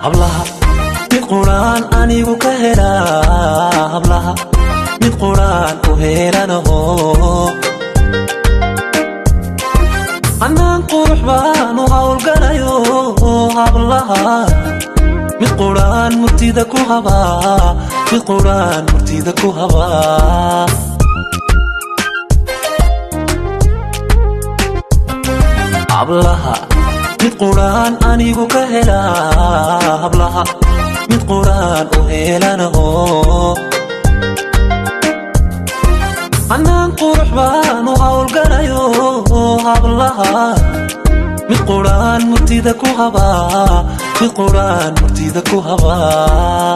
hablaha mid quraan anigu ka helaa hablaha mid quraan u helanaho anaan qurux baan u hawlgalayo hablaha mid quraan murtida ku habaa mid quraan murtida ku habaa hablaha mid quraan anigu ka helaa hablaha mid quraan u helanaho anaan qurux baan u hawlgalayo hablaha mid quraan murtida ku habaa mid quraan murtida ku habaa